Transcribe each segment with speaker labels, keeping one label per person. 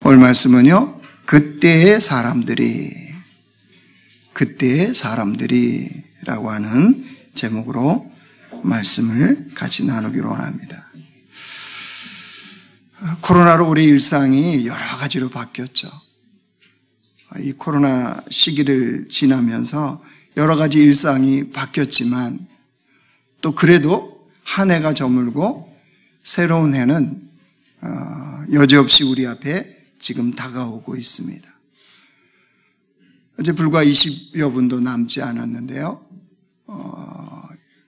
Speaker 1: 오늘 말씀은요, 그때의 사람들이라고 하는 제목으로 말씀을 같이 나누기로 합니다. 코로나로 우리 일상이 여러 가지로 바뀌었죠. 이 코로나 시기를 지나면서 여러 가지 일상이 바뀌었지만 또 그래도 한 해가 저물고 새로운 해는 여지없이 우리 앞에 지금 다가오고 있습니다. 어제 불과 20여 분도 남지 않았는데요.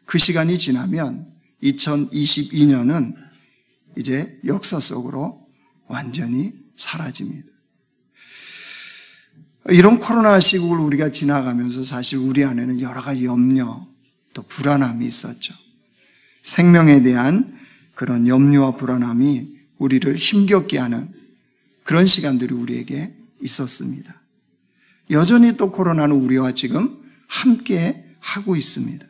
Speaker 1: 그 시간이 지나면 2022년은 이제 역사 속으로 완전히 사라집니다. 이런 코로나 시국을 우리가 지나가면서 사실 우리 안에는 여러 가지 염려, 또 불안함이 있었죠. 생명에 대한 그런 염려와 불안함이 우리를 힘겹게 하는 그런 시간들이 우리에게 있었습니다. 여전히 또 코로나는 우리와 지금 함께 하고 있습니다.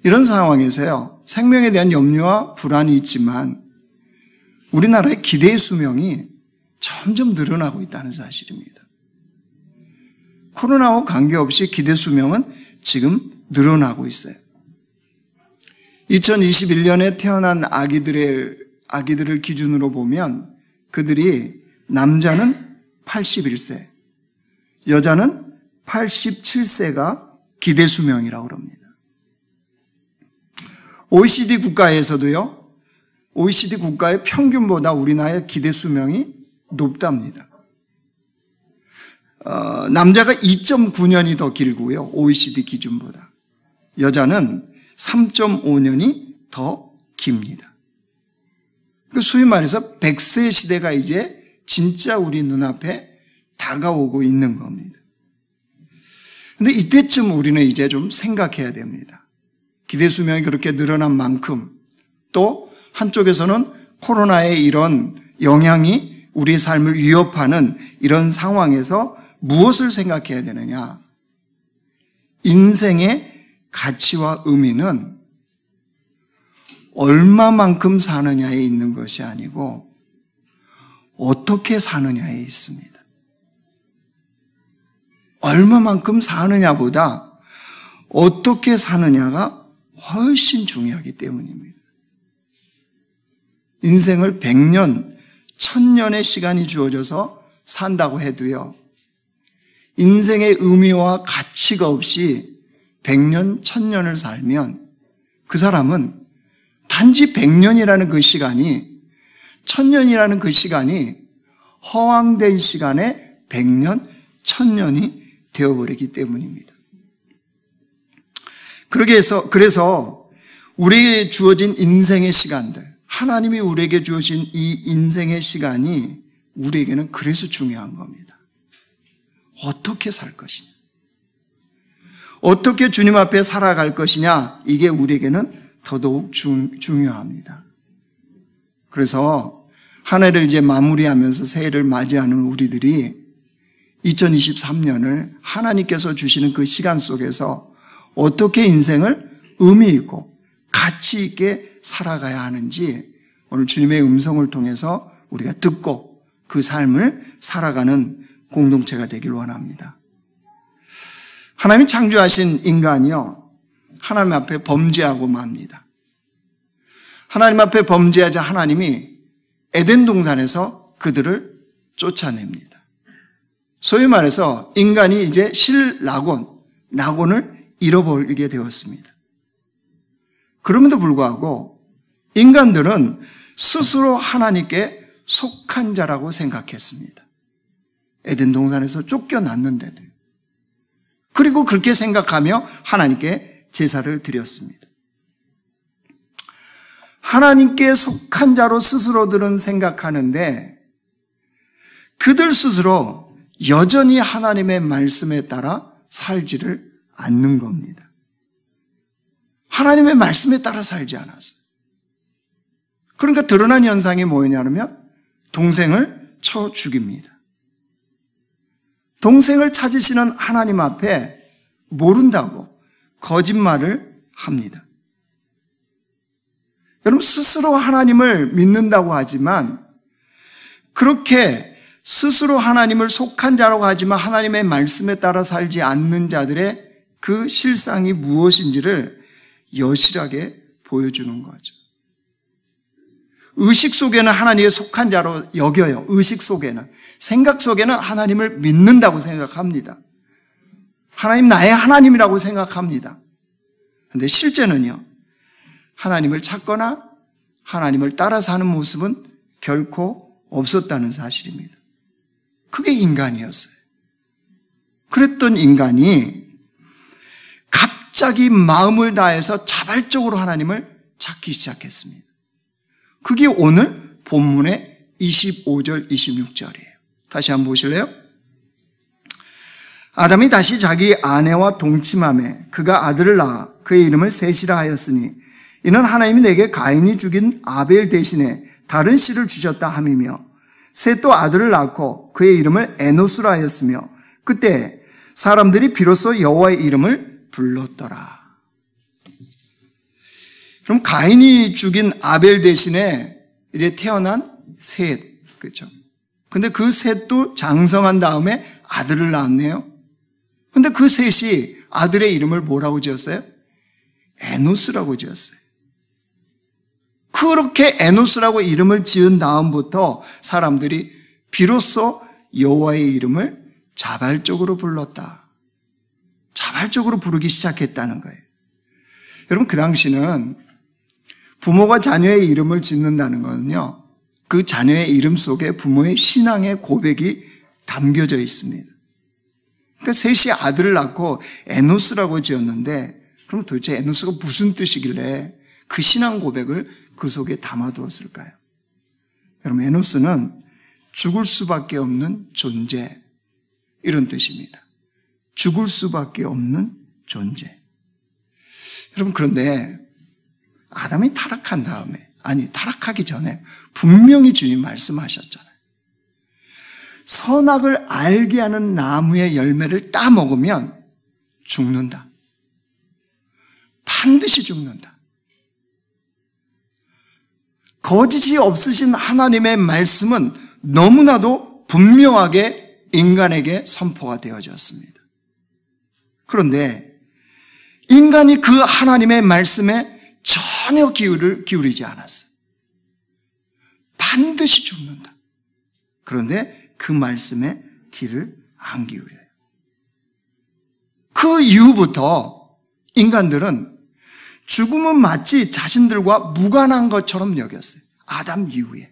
Speaker 1: 이런 상황에서요, 생명에 대한 염려와 불안이 있지만 우리나라의 기대의 수명이 점점 늘어나고 있다는 사실입니다. 코로나와 관계없이 기대 수명은 지금 늘어나고 있어요. 2021년에 태어난 아기들을 기준으로 보면 그들이 남자는 81세, 여자는 87세가 기대 수명이라고 합니다. OECD 국가에서도요, OECD 국가의 평균보다 우리나라의 기대 수명이 높답니다. 남자가 2.9년이 더 길고요, OECD 기준보다. 여자는 3.5년이 더 깁니다. 소위 말해서 100세 시대가 이제 진짜 우리 눈앞에 다가오고 있는 겁니다. 그런데 이때쯤 우리는 이제 좀 생각해야 됩니다. 기대 수명이 그렇게 늘어난 만큼 또 한쪽에서는 코로나의 이런 영향이 우리의 삶을 위협하는 이런 상황에서 무엇을 생각해야 되느냐? 인생의 가치와 의미는 얼마만큼 사느냐에 있는 것이 아니고 어떻게 사느냐에 있습니다. 얼마만큼 사느냐보다 어떻게 사느냐가 훨씬 중요하기 때문입니다. 인생을 100년, 1000년의 시간이 주어져서 산다고 해도요, 인생의 의미와 가치가 없이 100년, 1000년을 살면 그 사람은 단지 100년이라는 그 시간이, 1000년이라는 그 시간이 허황된 시간에 100년, 1000년이 되어버리기 때문입니다. 그래서 우리에게 주어진 인생의 시간들, 하나님이 우리에게 주어진 이 인생의 시간이 우리에게는 그래서 중요한 겁니다. 어떻게 살 것이냐, 어떻게 주님 앞에 살아갈 것이냐, 이게 우리에게는 더더욱 중요합니다. 그래서 한 해를 이제 마무리하면서 새해를 맞이하는 우리들이 2023년을 하나님께서 주시는 그 시간 속에서 어떻게 인생을 의미 있고 가치 있게 살아가야 하는지 오늘 주님의 음성을 통해서 우리가 듣고 그 삶을 살아가는 공동체가 되길 원합니다. 하나님이 창조하신 인간이요, 하나님 앞에 범죄하고 맙니다. 하나님 앞에 범죄하자 하나님이 에덴 동산에서 그들을 쫓아냅니다. 소위 말해서 인간이 이제 낙원을 잃어버리게 되었습니다. 그럼에도 불구하고 인간들은 스스로 하나님께 속한 자라고 생각했습니다. 에덴 동산에서 쫓겨났는데도. 그리고 그렇게 생각하며 하나님께 제사를 드렸습니다. 하나님께 속한 자로 스스로들은 생각하는데 그들 스스로 여전히 하나님의 말씀에 따라 살지를 않는 겁니다. 하나님의 말씀에 따라 살지 않았어요. 그러니까 드러난 현상이 뭐냐면 동생을 쳐 죽입니다. 동생을 찾으시는 하나님 앞에 모른다고 거짓말을 합니다. 여러분, 스스로 하나님을 믿는다고 하지만 그렇게 스스로 하나님을 속한 자라고 하지만 하나님의 말씀에 따라 살지 않는 자들의 그 실상이 무엇인지를 여실하게 보여주는 거죠. 의식 속에는 하나님에 속한 자로 여겨요. 의식 속에는. 생각 속에는 하나님을 믿는다고 생각합니다. 하나님 나의 하나님이라고 생각합니다. 그런데 실제는요, 하나님을 찾거나 하나님을 따라 사는 모습은 결코 없었다는 사실입니다. 그게 인간이었어요. 그랬던 인간이 갑자기 마음을 다해서 자발적으로 하나님을 찾기 시작했습니다. 그게 오늘 본문의 25절, 26절이에요. 다시 한번 보실래요? 아담이 다시 자기 아내와 동침하매 그가 아들을 낳아 그의 이름을 셋이라 하였으니 이는 하나님이 내게 가인이 죽인 아벨 대신에 다른 씨를 주셨다 함이며 셋도 아들을 낳고 그의 이름을 에노스라 하였으며 그때 사람들이 비로소 여호와의 이름을 불렀더라. 그럼 가인이 죽인 아벨 대신에 이제 태어난 셋, 그렇죠? 근데 그 셋도 장성한 다음에 아들을 낳았네요. 근데 그 셋이 아들의 이름을 뭐라고 지었어요? 에노스라고 지었어요. 그렇게 에노스라고 이름을 지은 다음부터 사람들이 비로소 여호와의 이름을 자발적으로 불렀다. 자발적으로 부르기 시작했다는 거예요. 여러분, 그 당시는 부모가 자녀의 이름을 짓는다는 것은요, 그 자녀의 이름 속에 부모의 신앙의 고백이 담겨져 있습니다. 그러니까 셋이 아들을 낳고 에노스라고 지었는데, 그럼 도대체 에노스가 무슨 뜻이길래 그 신앙 고백을 그 속에 담아두었을까요? 여러분, 에노스는 죽을 수밖에 없는 존재, 이런 뜻입니다. 죽을 수밖에 없는 존재. 여러분, 그런데 아담이 타락한 다음에, 아니 타락하기 전에 분명히 주님 말씀하셨잖아요. 선악을 알게 하는 나무의 열매를 따먹으면 죽는다. 반드시 죽는다. 거짓이 없으신 하나님의 말씀은 너무나도 분명하게 인간에게 선포가 되어졌습니다. 그런데 인간이 그 하나님의 말씀에 전혀 귀를 기울이지 않았어요. 반드시 죽는다. 그런데 그 말씀에 귀를 안 기울여요. 그 이후부터 인간들은 죽음은 마치 자신들과 무관한 것처럼 여겼어요. 아담 이후에.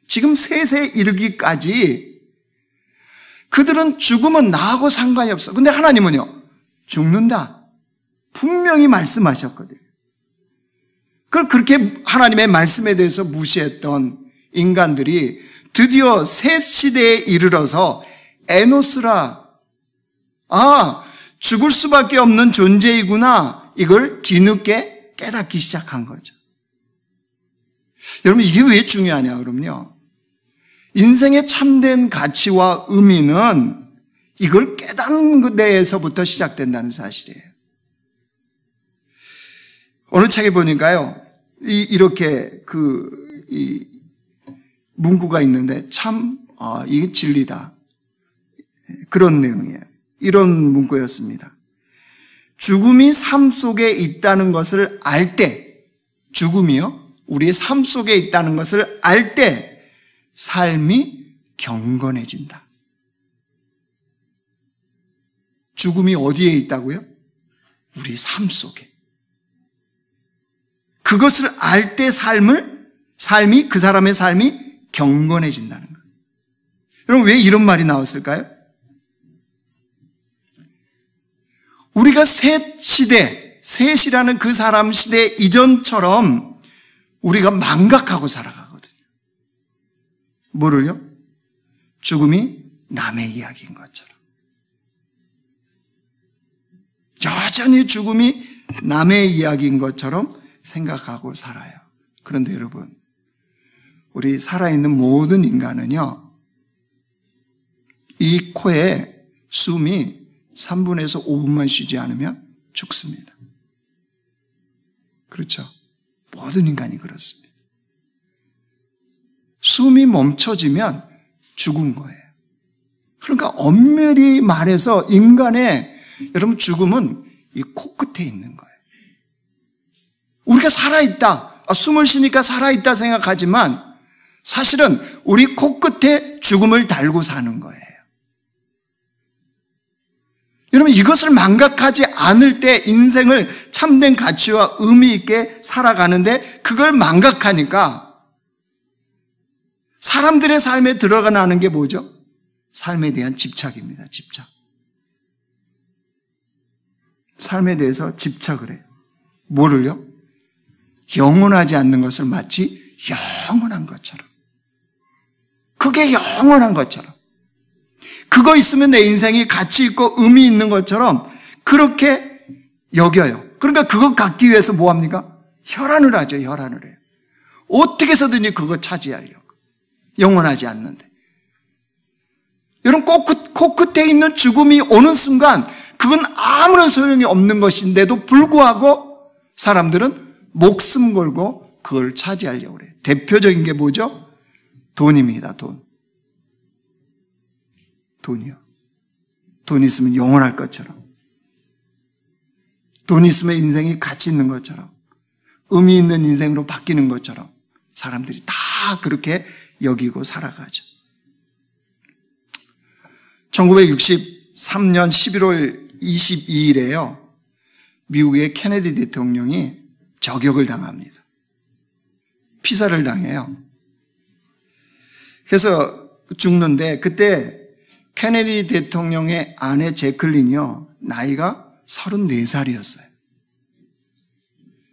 Speaker 1: 지금 셋에 이르기까지 그들은 죽음은 나하고 상관이 없어. 근데 하나님은요, 죽는다. 분명히 말씀하셨거든요. 그렇게 하나님의 말씀에 대해서 무시했던 인간들이 드디어 셋 시대에 이르러서 에노스라, 죽을 수밖에 없는 존재이구나, 이걸 뒤늦게 깨닫기 시작한 거죠. 여러분, 이게 왜 중요하냐 그러면요, 인생의 참된 가치와 의미는 이걸 깨닫는 데에서부터 시작된다는 사실이에요. 어느 책에 보니까요, 이렇게 이 문구가 있는데 이게 진리다. 그런 내용이에요. 이런 문구였습니다. 죽음이 삶 속에 있다는 것을 알 때, 죽음이요, 우리의 삶 속에 있다는 것을 알 때 삶이 경건해진다. 죽음이 어디에 있다고요? 우리 삶 속에. 그것을 알 때 삶이, 그 사람의 삶이 경건해진다는 거예요. 여러분, 왜 이런 말이 나왔을까요? 우리가 셋이라는 그 사람 시대 이전처럼 우리가 망각하고 살아가거든요. 뭐를요? 죽음이 남의 이야기인 것처럼. 여전히 죽음이 남의 이야기인 것처럼 생각하고 살아요. 그런데 여러분, 우리 살아있는 모든 인간은요, 이 코에 숨이 3분에서 5분만 쉬지 않으면 죽습니다. 그렇죠? 모든 인간이 그렇습니다. 숨이 멈춰지면 죽은 거예요. 그러니까 엄밀히 말해서 인간의 여러분 죽음은 이 코끝에 있는 거예요. 우리가 살아있다, 숨을 쉬니까 살아있다 생각하지만 사실은 우리 코끝에 죽음을 달고 사는 거예요. 여러분 이것을 망각하지 않을 때 인생을 참된 가치와 의미 있게 살아가는데 그걸 망각하니까 사람들의 삶에 들어가는 게 뭐죠? 삶에 대한 집착입니다. 집착. 삶에 대해서 집착을 해요. 뭐를요? 영원하지 않는 것을 마치 영원한 것처럼. 그게 영원한 것처럼. 그거 있으면 내 인생이 가치 있고 의미 있는 것처럼 그렇게 여겨요. 그러니까 그거 갖기 위해서 뭐 합니까? 혈안을 하죠. 혈안을 해요. 어떻게 해서든지 그거 차지하려고. 영원하지 않는데. 여러분 코끝에 있는 죽음이 오는 순간 그건 아무런 소용이 없는 것인데도 불구하고 사람들은 목숨 걸고 그걸 차지하려고 그래요. 대표적인 게 뭐죠? 돈입니다. 돈이요. 돈 있으면 영원할 것처럼, 돈 있으면 인생이 가치 있는 것처럼, 의미 있는 인생으로 바뀌는 것처럼 사람들이 다 그렇게 여기고 살아가죠. 1963년 11월 22일에요. 미국의 케네디 대통령이 저격을 당합니다. 피살을 당해요. 그래서 죽는데 그때 케네디 대통령의 아내 제클린이요. 나이가 34살이었어요.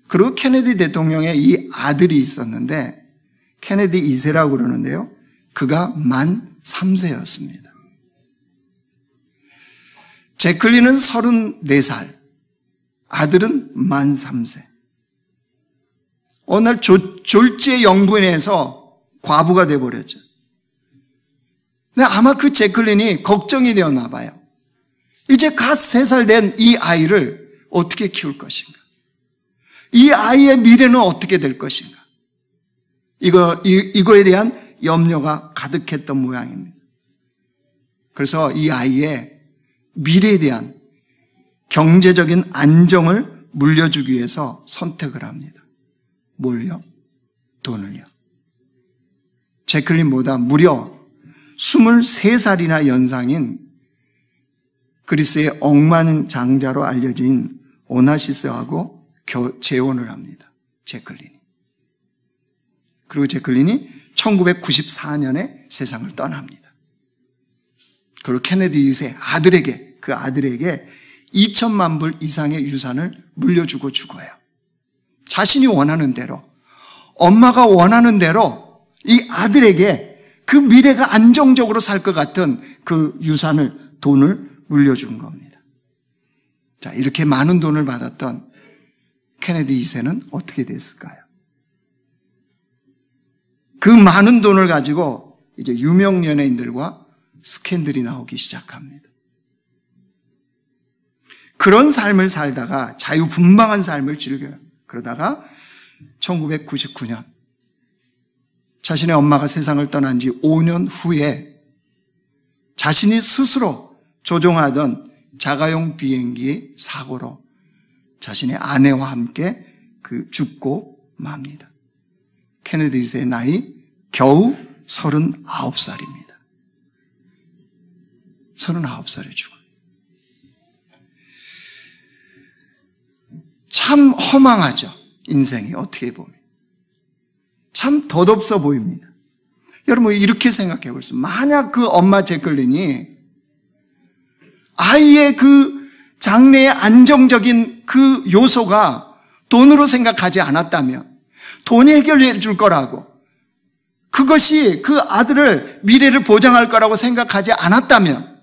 Speaker 1: 그리고 케네디 대통령의 이 아들이 있었는데 케네디 2세라고 그러는데요. 그가 만 3세였습니다. 제클린은 34살, 아들은 만 3세. 어느 날 졸지에 영분해서 과부가 돼버렸죠. 근데 아마 그 제클린이 걱정이 되었나 봐요. 이제 갓 3살 된 이 아이를 어떻게 키울 것인가? 이 아이의 미래는 어떻게 될 것인가? 이거에 대한 염려가 가득했던 모양입니다. 그래서 이 아이의 미래에 대한 경제적인 안정을 물려주기 위해서 선택을 합니다. 뭘요? 돈을요. 제클린보다 무려 23살이나 연상인 그리스의 억만장자로 알려진 오나시스하고 재혼을 합니다. 제클린이. 그리고 제클린이 1994년에 세상을 떠납니다. 그리고 케네디 2세 그 아들에게 2천만 불 이상의 유산을 물려주고 죽어요. 자신이 원하는 대로, 엄마가 원하는 대로 이 아들에게 그 미래가 안정적으로 살 것 같은 그 유산을, 돈을 물려준 겁니다. 자, 이렇게 많은 돈을 받았던 케네디 2세는 어떻게 됐을까요? 그 많은 돈을 가지고 이제 유명 연예인들과 스캔들이 나오기 시작합니다. 그런 삶을 살다가 자유분방한 삶을 즐겨요. 그러다가 1999년 자신의 엄마가 세상을 떠난 지 5년 후에 자신이 스스로 조종하던 자가용 비행기의 사고로 자신의 아내와 함께 죽고 맙니다. 케네디 2세의 나이 겨우 39살입니다. 39살에 죽어요. 참 허망하죠. 인생이 어떻게 보면. 참 덧없어 보입니다. 여러분 이렇게 생각해 보세요. 만약 그 엄마 제클린이 아이의 그 장래의 안정적인 그 요소가 돈으로 생각하지 않았다면, 돈이 해결해 줄 거라고, 그것이 그 아들을 미래를 보장할 거라고 생각하지 않았다면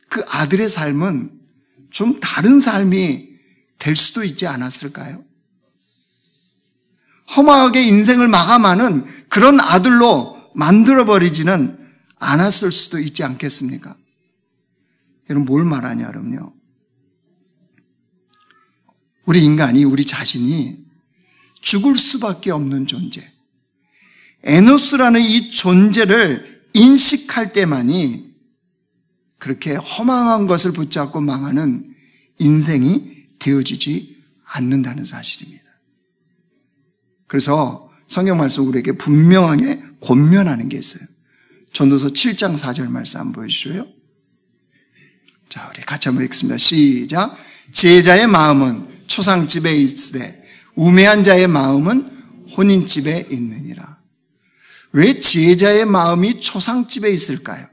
Speaker 1: 그 아들의 삶은 좀 다른 삶이 될 수도 있지 않았을까요? 허망하게 인생을 마감하는 그런 아들로 만들어버리지는 않았을 수도 있지 않겠습니까? 여러분 뭘 말하냐 그러면요, 우리 인간이, 우리 자신이 죽을 수밖에 없는 존재, 에노스라는 이 존재를 인식할 때만이 그렇게 허망한 것을 붙잡고 망하는 인생이 되어지지 않는다는 사실입니다. 그래서 성경 말씀 우리에게 분명하게 권면하는 게 있어요. 전도서 7장 4절 말씀 한번 보여주시고요. 자, 우리 같이 한번 읽습니다. 시작. 지혜자의 마음은 초상집에 있으되 우매한 자의 마음은 혼인집에 있느니라. 왜 지혜자의 마음이 초상집에 있을까요?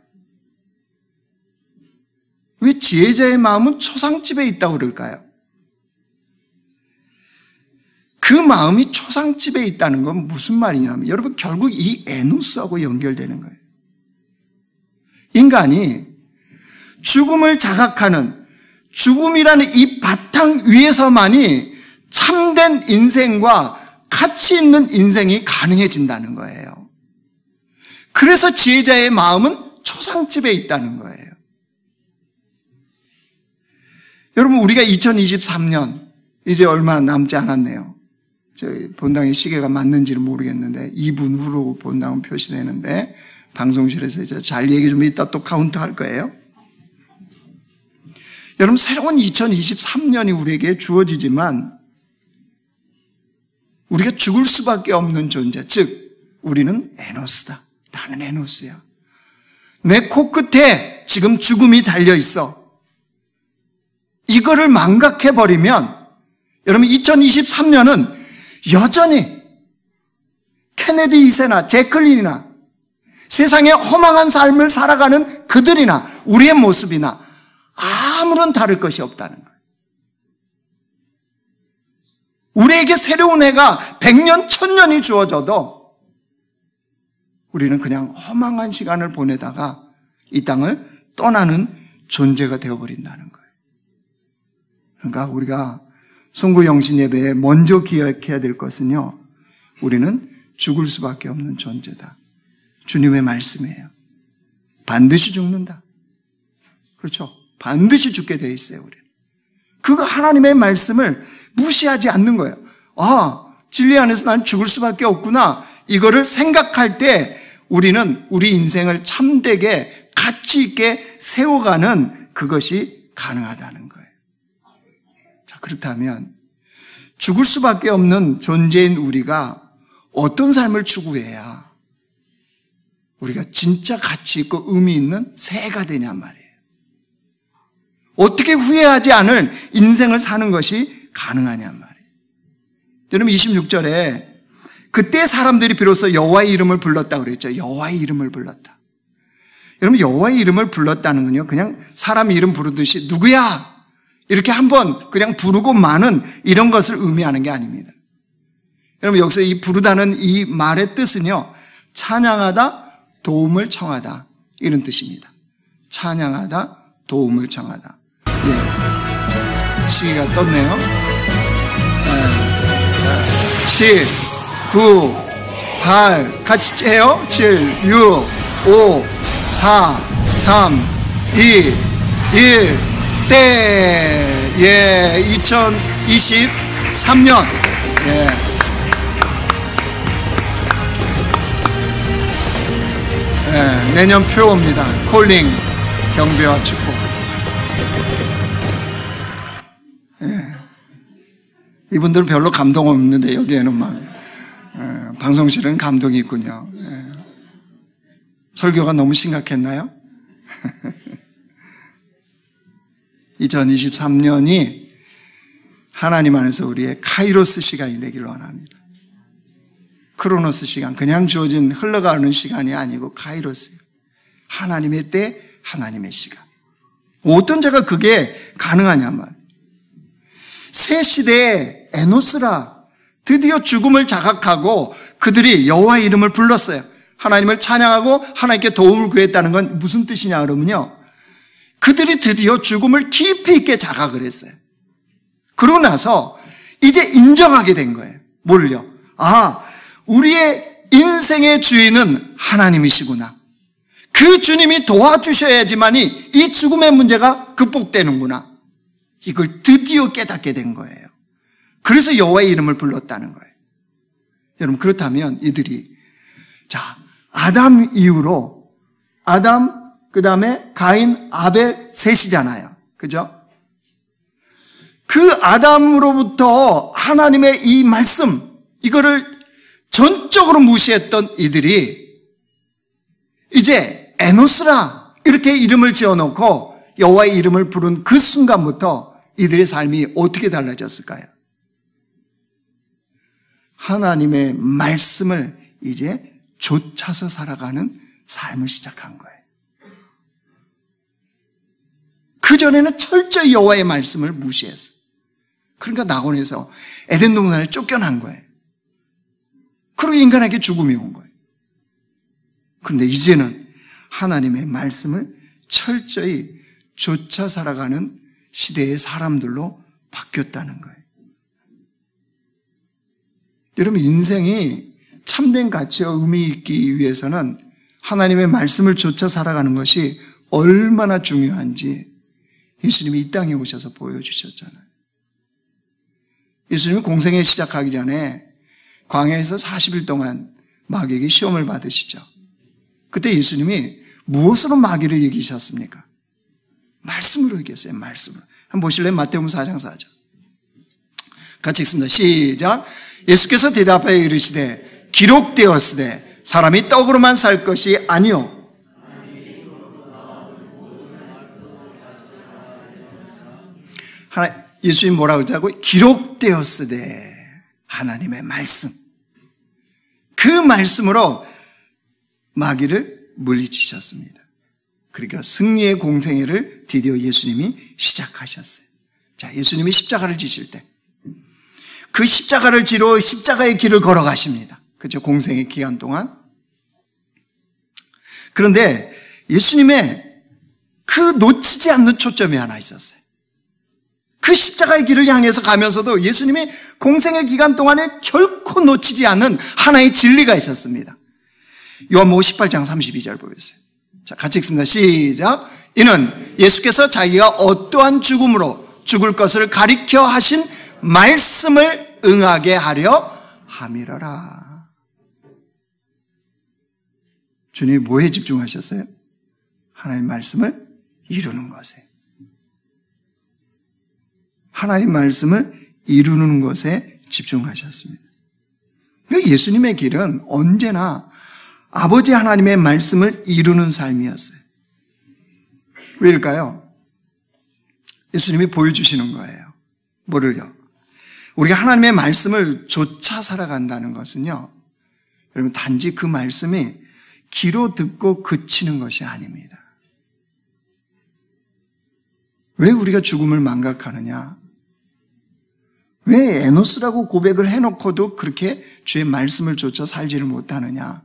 Speaker 1: 왜 지혜자의 마음은 초상집에 있다고 그럴까요? 그 마음이 초상집에 있다는 건 무슨 말이냐면 여러분 결국 이 에노스하고 연결되는 거예요. 인간이 죽음을 자각하는 죽음이라는 이 바탕 위에서만이 참된 인생과 가치 있는 인생이 가능해진다는 거예요. 그래서 지혜자의 마음은 초상집에 있다는 거예요. 여러분 우리가 2023년 이제 얼마 남지 않았네요. 저희 본당의 시계가 맞는지는 모르겠는데 2분 후로 본당은 표시되는데 방송실에서 이제 잘 얘기 좀 이따 또 카운트 할 거예요. 여러분 새로운 2023년이 우리에게 주어지지만 우리가 죽을 수밖에 없는 존재, 즉 우리는 에노스다. 나는 에노스야. 내 코끝에 지금 죽음이 달려있어. 이거를 망각해버리면 여러분 2023년은 여전히 케네디 2세나 제클린이나 세상에 허망한 삶을 살아가는 그들이나 우리의 모습이나 아무런 다를 것이 없다는 거예요. 우리에게 새로운 해가 100년, 1000년이 주어져도 우리는 그냥 허망한 시간을 보내다가 이 땅을 떠나는 존재가 되어버린다는 거예요. 그러니까 우리가 송구영신 예배에 먼저 기억해야 될 것은요, 우리는 죽을 수밖에 없는 존재다. 주님의 말씀이에요. 반드시 죽는다. 그렇죠? 반드시 죽게 돼 있어요, 우리는. 그거 하나님의 말씀을 무시하지 않는 거예요. 아, 진리 안에서 난 죽을 수밖에 없구나. 이거를 생각할 때 우리는 우리 인생을 참되게 가치 있게 세워가는 그것이 가능하다는 거예요. 자, 그렇다면 죽을 수밖에 없는 존재인 우리가 어떤 삶을 추구해야 우리가 진짜 가치 있고 의미 있는 새해가 되냔 말이에요. 어떻게 후회하지 않을 인생을 사는 것이 가능하냔 말이에요. 여러분 26절에 그때 사람들이 비로소 여호와의 이름을 불렀다고 그랬죠. 여호와의 이름을 불렀다. 여러분 여호와의 이름을 불렀다는 건요, 그냥 사람 이름 부르듯이 누구야? 이렇게 한번 그냥 부르고 마는 이런 것을 의미하는 게 아닙니다. 여러분 여기서 이 부르다는 이 말의 뜻은요, 찬양하다, 도움을 청하다, 이런 뜻입니다. 찬양하다, 도움을 청하다. 예, 시기가 떴네요. 10, 9, 8, 같이 째요. 7, 6, 5, 4, 3, 2, 1, 때. 예, 2023년. 예. 예, 내년 표어입니다. 콜링, 경배와 축복. 예. 이분들은 별로 감동 없는데 여기에는 막 방송실은 감동이 있군요. 예. 설교가 너무 심각했나요? 2023년이 하나님 안에서 우리의 카이로스 시간이 되기를 원합니다. 크로노스 시간, 그냥 주어진 흘러가는 시간이 아니고 카이로스, 하나님의 때, 하나님의 시간. 어떤 자가 그게 가능하냔 말이에요. 새 시대에 에노스라 드디어 죽음을 자각하고 그들이 여호와의 이름을 불렀어요. 하나님을 찬양하고 하나님께 도움을 구했다는 건 무슨 뜻이냐 그러면요, 그들이 드디어 죽음을 깊이 있게 자각을 했어요. 그러고 나서 이제 인정하게 된 거예요. 뭘요? 아, 우리의 인생의 주인은 하나님이시구나. 그 주님이 도와주셔야지만이 이 죽음의 문제가 극복되는구나. 이걸 드디어 깨닫게 된 거예요. 그래서 여호와의 이름을 불렀다는 거예요. 여러분 그렇다면 이들이 자, 아담 이후로 아담, 그 다음에 가인, 아벨, 셋이잖아요. 그죠? 그 아담으로부터 하나님의 이 말씀, 이거를 전적으로 무시했던 이들이 이제 에노스라 이렇게 이름을 지어놓고 여호와의 이름을 부른 그 순간부터 이들의 삶이 어떻게 달라졌을까요? 하나님의 말씀을 이제 쫓아서 살아가는 삶을 시작한 거예요. 그전에는 철저히 여호와의 말씀을 무시했어요. 그러니까 낙원에서 에덴 동산에 쫓겨난 거예요. 그리고 인간에게 죽음이 온 거예요. 그런데 이제는 하나님의 말씀을 철저히 쫓아 살아가는 시대의 사람들로 바뀌었다는 거예요. 여러분, 인생이 참된 가치와 의미 있기 위해서는 하나님의 말씀을 쫓아 살아가는 것이 얼마나 중요한지 예수님이 이 땅에 오셔서 보여주셨잖아요. 예수님이 공생애 시작하기 전에 광야에서 40일 동안 마귀에게 시험을 받으시죠. 그때 예수님이 무엇으로 마귀를 이기셨습니까? 말씀으로 이겼어요. 말씀으로. 한번 보실래요? 마태복음 4장 4절. 같이 읽습니다. 시작. 예수께서 대답하여 이르시되 기록되었으되 사람이 떡으로만 살 것이 아니요 예수님 뭐라고 했다고요? 기록되었으되 하나님의 말씀, 그 말씀으로 마귀를 물리치셨습니다. 그러니까 승리의 공생애를 드디어 예수님이 시작하셨어요. 자, 예수님이 십자가를 지실 때 그 십자가를 지러 십자가의 길을 걸어가십니다. 그렇죠? 공생의 기간 동안. 그런데 예수님의 그 놓치지 않는 초점이 하나 있었어요. 그 십자가의 길을 향해서 가면서도 예수님이 공생의 기간 동안에 결코 놓치지 않는 하나의 진리가 있었습니다. 요한복음 18장 32절 보겠어요. 자, 같이 읽습니다. 시작. 이는 예수께서 자기가 어떠한 죽음으로 죽을 것을 가리켜 하신 말씀을 응하게 하려 함이러라. 주님이 뭐에 집중하셨어요? 하나님 말씀을 이루는 것에. 하나님 말씀을 이루는 것에 집중하셨습니다. 그러니까 예수님의 길은 언제나 아버지 하나님의 말씀을 이루는 삶이었어요. 왜일까요? 예수님이 보여주시는 거예요. 뭐를요? 우리가 하나님의 말씀을 쫓아 살아간다는 것은요, 여러분, 단지 그 말씀이 귀로 듣고 그치는 것이 아닙니다. 왜 우리가 죽음을 망각하느냐? 왜 에노스라고 고백을 해놓고도 그렇게 주의 말씀을 쫓아 살지를 못하느냐?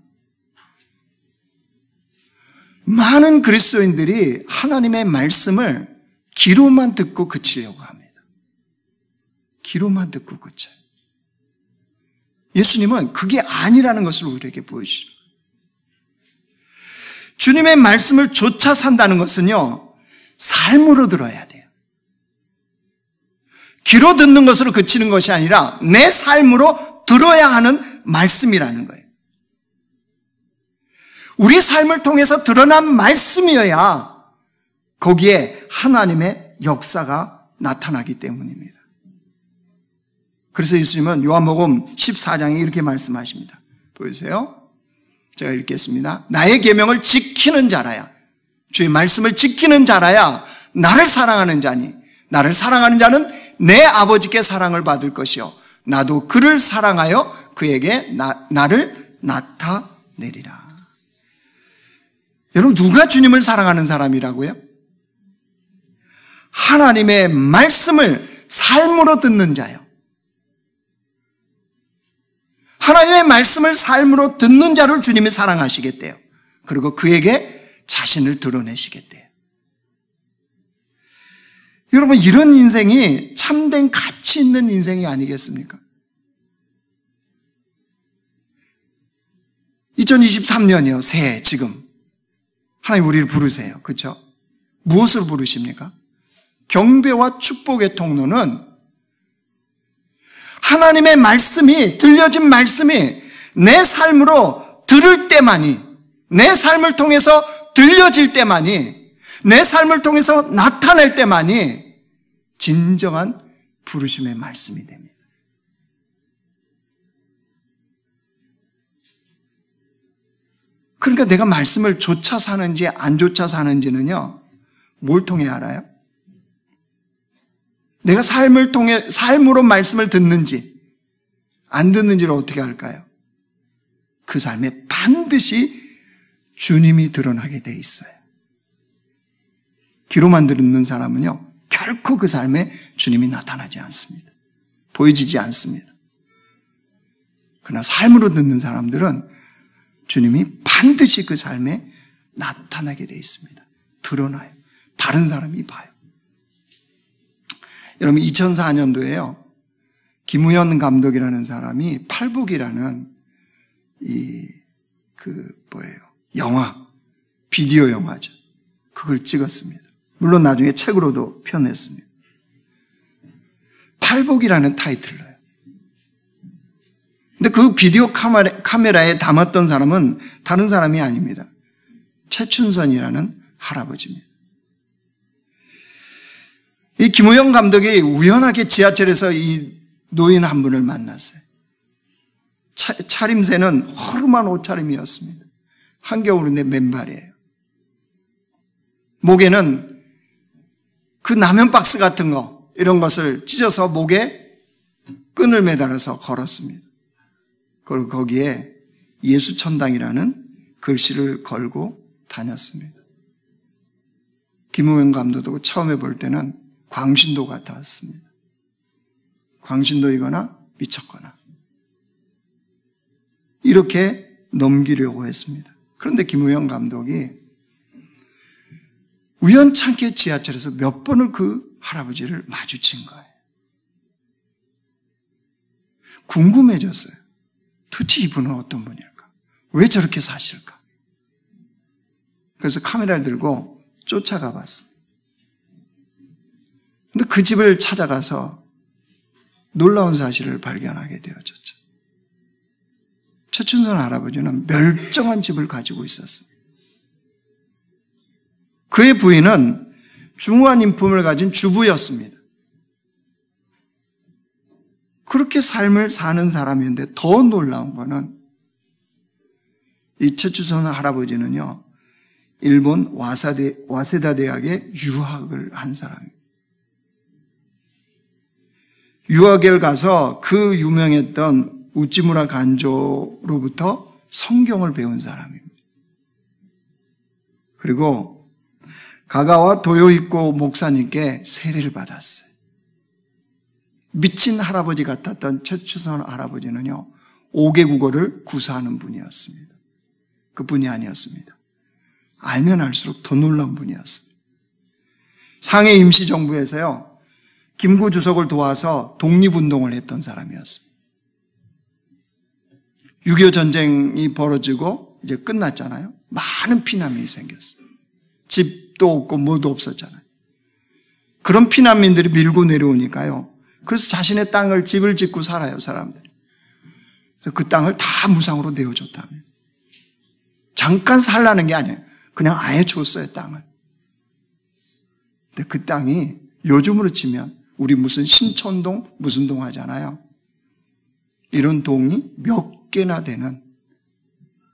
Speaker 1: 많은 그리스도인들이 하나님의 말씀을 귀로만 듣고 그치려고 합니다. 귀로만 듣고 그쳐요. 예수님은 그게 아니라는 것을 우리에게 보여주시는 거예요. 주님의 말씀을 쫓아 산다는 것은요, 삶으로 들어야 돼요. 귀로 듣는 것으로 그치는 것이 아니라 내 삶으로 들어야 하는 말씀이라는 거예요. 우리 삶을 통해서 드러난 말씀이어야 거기에 하나님의 역사가 나타나기 때문입니다. 그래서 예수님은 요한복음 14장에 이렇게 말씀하십니다. 보이세요? 제가 읽겠습니다. 나의 계명을 지키는 자라야, 주의 말씀을 지키는 자라야 나를 사랑하는 자니, 나를 사랑하는 자는 내 아버지께 사랑을 받을 것이요 나도 그를 사랑하여 그에게 나를 나타내리라. 여러분, 누가 주님을 사랑하는 사람이라고요? 하나님의 말씀을 삶으로 듣는 자요. 하나님의 말씀을 삶으로 듣는 자를 주님이 사랑하시겠대요. 그리고 그에게 자신을 드러내시겠대요. 여러분, 이런 인생이 참된 가치 있는 인생이 아니겠습니까? 2023년이요, 새해 지금 하나님 우리를 부르세요. 그렇죠? 무엇을 부르십니까? 경배와 축복의 통로는 하나님의 말씀이, 들려진 말씀이 내 삶으로 들을 때만이, 내 삶을 통해서 들려질 때만이, 내 삶을 통해서 나타날 때만이 진정한 부르심의 말씀이 됩니다. 그러니까 내가 말씀을 좇아 사는지 안 좇아 사는지는요, 뭘 통해 알아요? 내가 삶으로 말씀을 듣는지 안 듣는지를 어떻게 알까요? 그 삶에 반드시 주님이 드러나게 돼 있어요. 귀로만 듣는 사람은요, 결코 그 삶에 주님이 나타나지 않습니다. 보여지지 않습니다. 그러나 삶으로 듣는 사람들은 주님이 반드시 그 삶에 나타나게 돼 있습니다. 드러나요. 다른 사람이 봐요. 여러분, 2004년도에요. 김우현 감독이라는 사람이 팔복이라는 영화, 비디오 영화죠. 그걸 찍었습니다. 물론 나중에 책으로도 표현했습니다. 팔복이라는 타이틀로요. 근데 그 비디오 카메라에 담았던 사람은 다른 사람이 아닙니다. 최춘선이라는 할아버지입니다. 이 김우영 감독이 우연하게 지하철에서 이 노인 한 분을 만났어요. 차림새는 허름한 옷차림이었습니다. 한겨울인데 맨발이에요. 목에는 그 라면 박스 같은 거, 이런 것을 찢어서 목에 끈을 매달아서 걸었습니다. 그리고 거기에 예수천당이라는 글씨를 걸고 다녔습니다. 김우영 감독도 처음에 볼 때는 광신도 같았습니다. 광신도이거나 미쳤거나 이렇게 넘기려고 했습니다. 그런데 김우영 감독이 우연찮게 지하철에서 몇 번을 그 할아버지를 마주친 거예요. 궁금해졌어요. 도대체 이분은 어떤 분일까? 왜 저렇게 사실까? 그래서 카메라를 들고 쫓아가 봤습니다. 근데 그 집을 찾아가서 놀라운 사실을 발견하게 되어졌죠. 최춘선 할아버지는 멸정한 집을 가지고 있었습니다. 그의 부인은 중후한 인품을 가진 주부였습니다. 그렇게 삶을 사는 사람이었는데 더 놀라운 거는 이 최춘선 할아버지는요, 일본 와세다 대학에 유학을 한 사람입니다. 유학을 가서 그 유명했던 우찌무라 간조로부터 성경을 배운 사람입니다. 그리고 가가와 도요이코 목사님께 세례를 받았어요. 미친 할아버지 같았던 최춘선 할아버지는요, 5개 국어를 구사하는 분이었습니다. 그뿐이 아니었습니다. 알면 알수록 더 놀라운 분이었습니다. 상해 임시정부에서요, 김구 주석을 도와서 독립운동을 했던 사람이었습니다. 6.25 전쟁이 벌어지고 이제 끝났잖아요. 많은 피난민이 생겼어요. 집도 없고 뭐도 없었잖아요. 그런 피난민들이 밀고 내려오니까요, 그래서 자신의 땅을, 집을 짓고 살아요, 사람들이. 그래서 그 땅을 다 무상으로 내어줬답니다. 잠깐 살라는 게 아니에요. 그냥 아예 줬어요, 땅을. 근데 그 땅이 요즘으로 치면 우리 무슨 신촌동, 무슨 동 하잖아요. 이런 동이 몇 개나 되는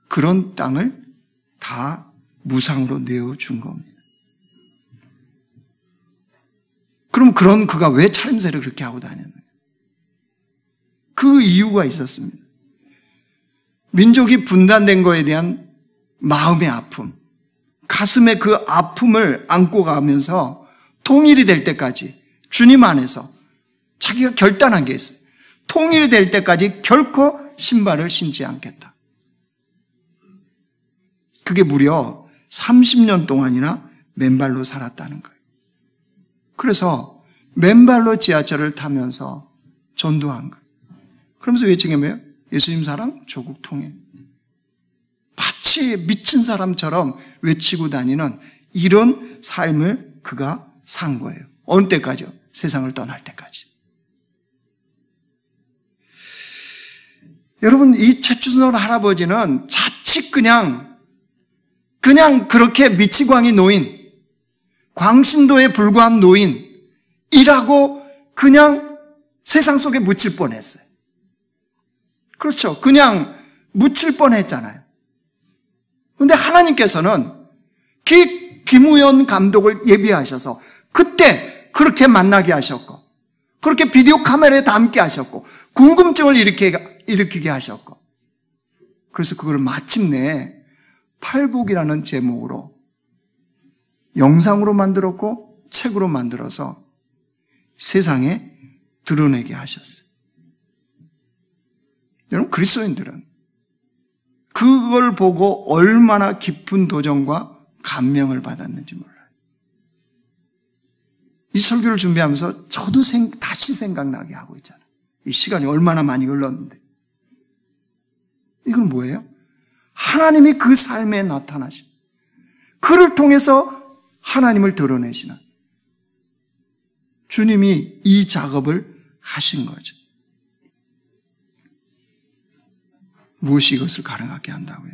Speaker 1: 그런 땅을 다 무상으로 내어준 겁니다. 그럼 그런 그가 왜 차림새를 그렇게 하고 다녔느냐? 그 이유가 있었습니다. 민족이 분단된 거에 대한 마음의 아픔, 가슴에 그 아픔을 안고 가면서 통일이 될 때까지 주님 안에서 자기가 결단한 게 있어요. 통일이 될 때까지 결코 신발을 신지 않겠다. 그게 무려 30년 동안이나 맨발로 살았다는 거예요. 그래서 맨발로 지하철을 타면서 전도한 거예요. 그러면서 외친 게 뭐예요? 예수님 사랑, 조국 통일. 마치 미친 사람처럼 외치고 다니는 이런 삶을 그가 산 거예요. 어느 때까지요? 세상을 떠날 때까지. 여러분, 이 최춘선 할아버지는 자칫 그냥 그렇게 미치광이 노인, 광신도에 불과한 노인이라고 그냥 세상 속에 묻힐 뻔했어요. 그렇죠. 그냥 묻힐 뻔했잖아요. 그런데 하나님께서는 김우연 감독을 예비하셔서 그때 그렇게 만나게 하셨고, 그렇게 비디오 카메라에 담게 하셨고, 궁금증을 일으키게 하셨고, 그래서 그걸 마침내 팔복이라는 제목으로 영상으로 만들었고 책으로 만들어서 세상에 드러내게 하셨어요. 여러분, 그리스도인들은 그걸 보고 얼마나 깊은 도전과 감명을 받았는지 몰라요. 이 설교를 준비하면서 저도 다시 생각나게 하고 있잖아요. 이 시간이 얼마나 많이 흘렀는데. 이건 뭐예요? 하나님이 그 삶에 나타나신, 그를 통해서 하나님을 드러내시는 주님이 이 작업을 하신 거죠. 무엇이 이것을 가능하게 한다고요?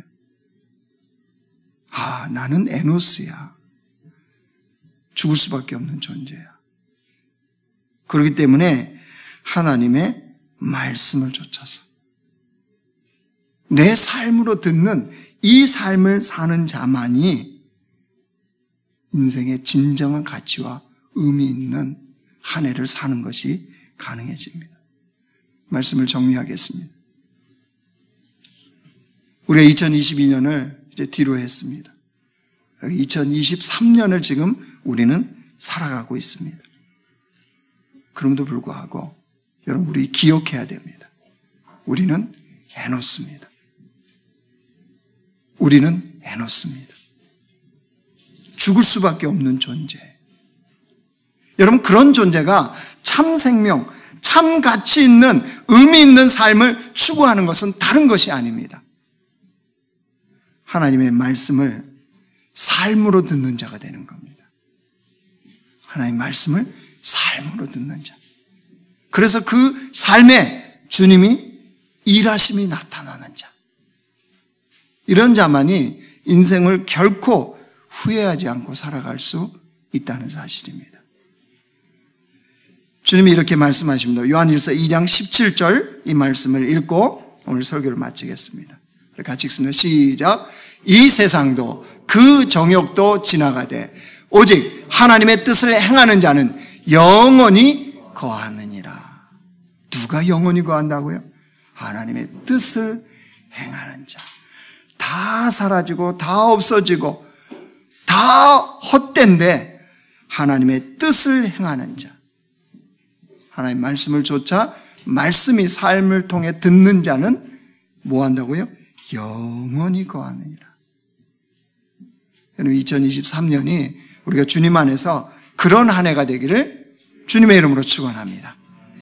Speaker 1: 나는 에노스야. 죽을 수밖에 없는 존재야. 그렇기 때문에 하나님의 말씀을 쫓아서 내 삶으로 듣는 이 삶을 사는 자만이 인생의 진정한 가치와 의미 있는 한 해를 사는 것이 가능해집니다. 말씀을 정리하겠습니다. 우리가 2022년을 이제 뒤로 했습니다. 2023년을 지금 우리는 살아가고 있습니다. 그럼에도 불구하고 여러분, 우리 기억해야 됩니다. 우리는 에노스입니다. 우리는 에노스입니다. 죽을 수밖에 없는 존재. 여러분, 그런 존재가 참 생명, 참 가치 있는 의미 있는 삶을 추구하는 것은 다른 것이 아닙니다. 하나님의 말씀을 삶으로 듣는 자가 되는 겁니다. 하나님의 말씀을 삶으로 듣는 자. 그래서 그 삶에 주님이 일하심이 나타나는 자. 이런 자만이 인생을 결코 후회하지 않고 살아갈 수 있다는 사실입니다. 주님이 이렇게 말씀하십니다. 요한일서 2장 17절 이 말씀을 읽고 오늘 설교를 마치겠습니다. 같이 읽습니다. 시작. 이 세상도 그 정욕도 지나가되 오직 하나님의 뜻을 행하는 자는 영원히 거하느니라. 누가 영원히 거한다고요? 하나님의 뜻을 행하는 자. 다 사라지고 다 없어지고 다 헛된데 하나님의 뜻을 행하는 자. 하나님의 말씀을 쫓아 말씀이 삶을 통해 듣는 자는 뭐 한다고요? 영원히 거하느니라. 여러분, 2023년이 우리가 주님 안에서 그런 한 해가 되기를 주님의 이름으로 축원합니다.